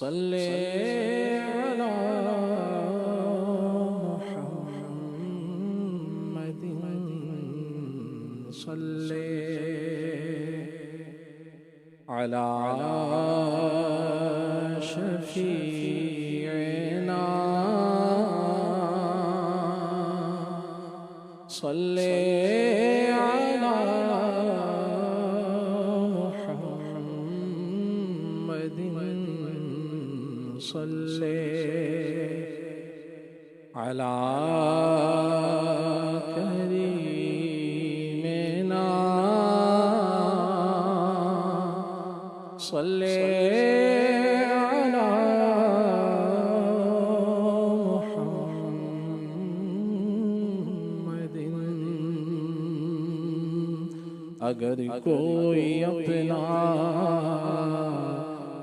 सल्ले अला मुहम्मदिन सल्ले अला शफीना सल्ले अला मुहम्मदिन सल्ले अला करीमिना सल्ले अला मुहम्मदिन। अगर कोई अपना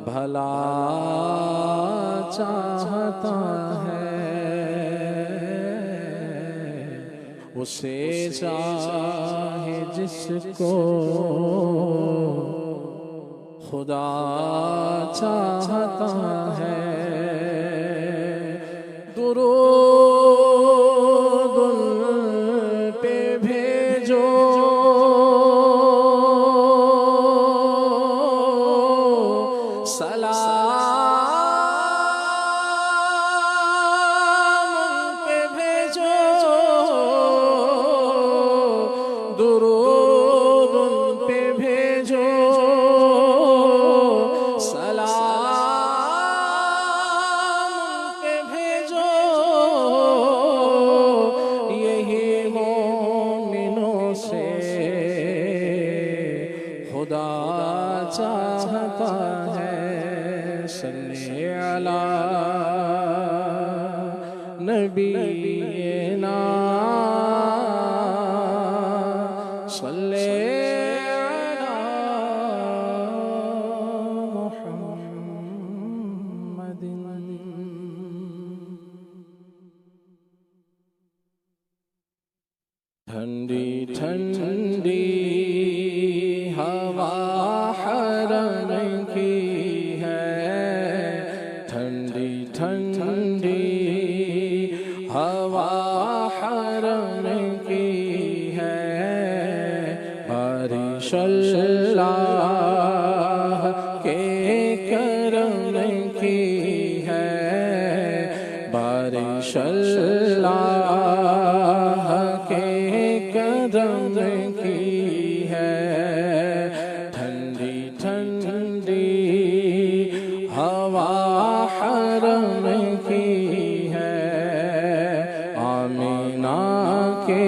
भला चाहता है उसे चाहे जिसको खुदा चाहता है। दुरूद उन पे भेजो सलाम उन पे भेजो दुरूद उन पे भेजो सलाम उन पे भेजो। यही मोमिनों से खुदा चाहता है। सल्ले अला नबीना सल्ले अला मुहम्मदिन। ठंडी ठंडी हवा हरम की है, ठंडी ठंडी हवा हरम की है। बारिश अल्लाह के करम की है, बारिश अल्लाह के करम की है। ठंडी ठंडी हवा हरम की है। आमीना के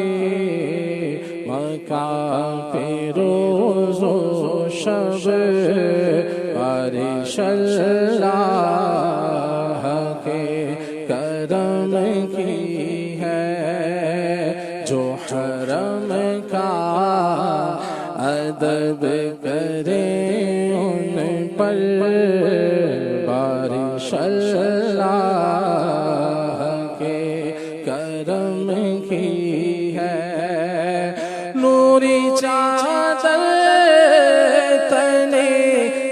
मकाम पे रोज़ो शब बारिश अल्लाह के करम की है। जो हरम का अदब करे उन पर बारिश अल्लाह के करम की है। नूरी चादर तने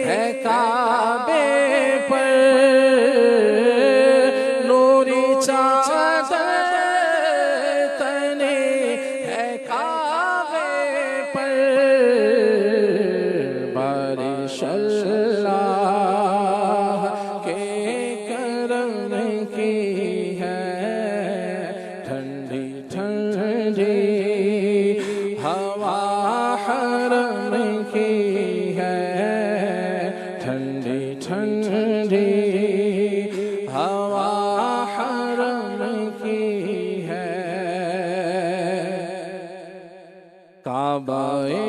है काबे पर, नूरी चादर तने है काबे पर। बारिश अल्लाह के करम की है। ठंडी ठंडी हवा हरम की है, ठंडी ठंडी हवा हरम की है। काबाए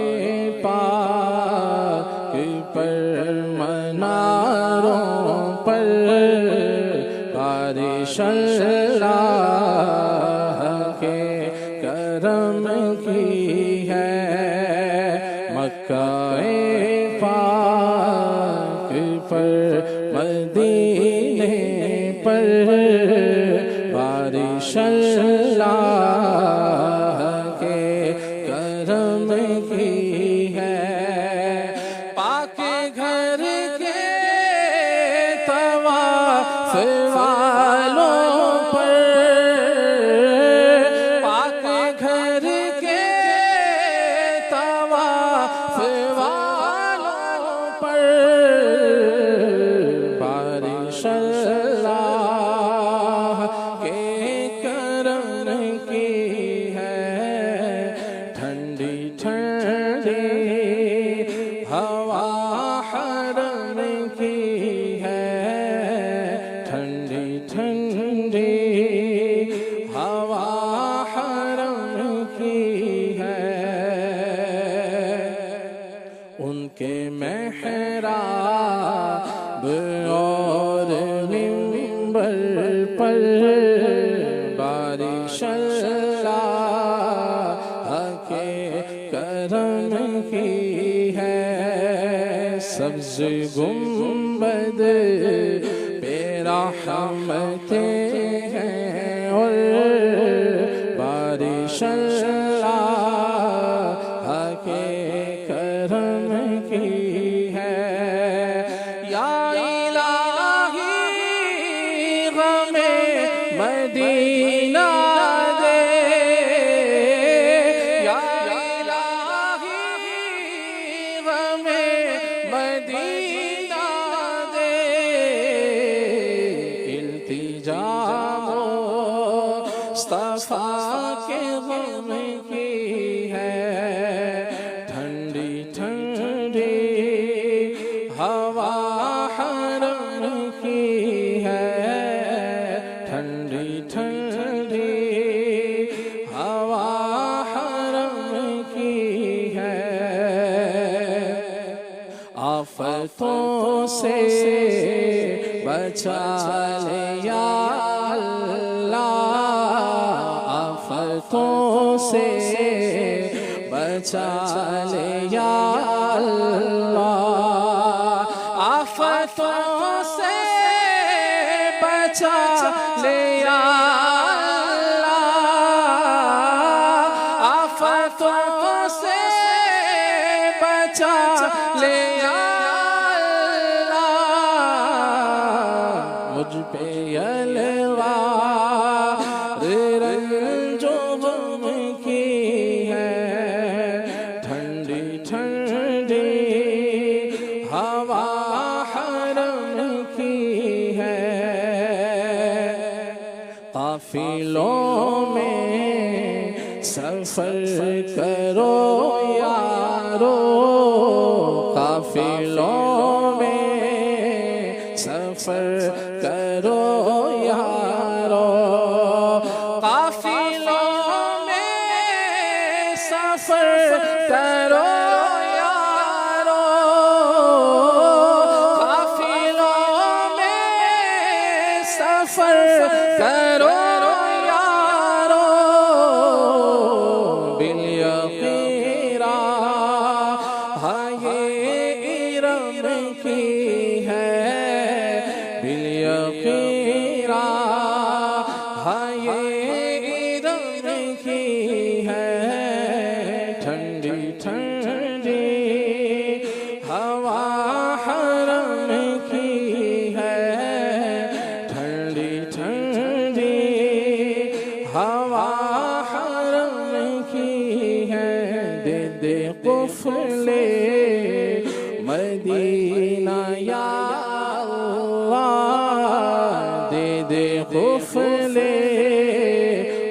पाक पर मनारों पर बारिश अल्लाह के करम की है। मक्का-ए पाक पर मदीने पर बारिश अल्लाह के करम की है। पाक घर के तवा सब्ज गुंबद पे रहमतें हैं और बारिश अल्लाह के करम की है। या इलाही हमें मदीना दे, या इलाही हमें मदीना दे। इल्तिजा मुस्तफा के गम की है, ठंडी ठंडी हवा हरम की है, ठंडी ठंडी हवा हरम की है। आफतों से बचा ले या अल्लाह, आफतों से बचा ले या अल्लाह, आफतों से बचा ले या अल्लाह, आफतों से बचा ले या अल्लाह। मुझ पे अलवार रंजो गम की है, ठंडी ठंडी हवा हरम की है। काफिलों में सफर करो यारो, काफिलों में सफर करो यारो, काफिलों में सफर करो यारो, काफिलों में सफर करो यारो। बिल यकीरा ये इरम की है, बिल यकीरा ये इरम की है, ठंडी ठंडी हवा हरम की है, ठंडी ठंडी हवा हरम की है। दे दे कुफले मदीना या अल्लाह, दे दे कुफले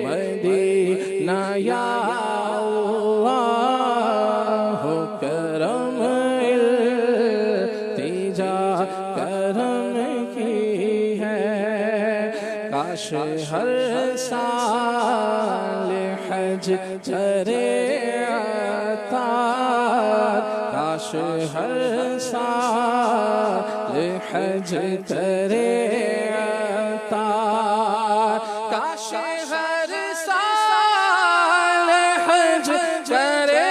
मदीना या अल्लाह। हो करम इल्तिजा करम की है, काश हर साल हज करे अतार, काश हर साल हज करे अतार, काश हर साल हज करे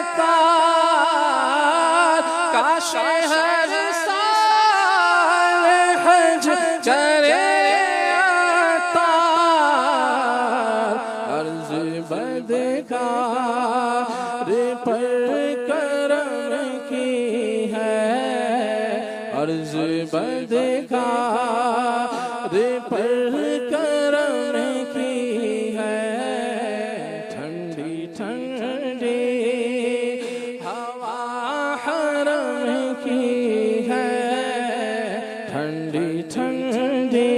अतार, काश हर साल हज करे अतार। अर्ज़ बदकार पर करम की है, अर्ज़ बदकार पर करम की है, ठंडी ठंडी हवा हरम की है, ठंडी ठंडी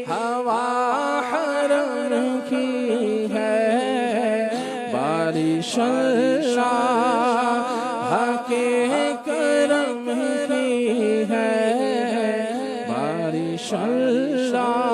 हवा हरम की है। बारिश अल्लाह के करम की है, बारिश अल्लाह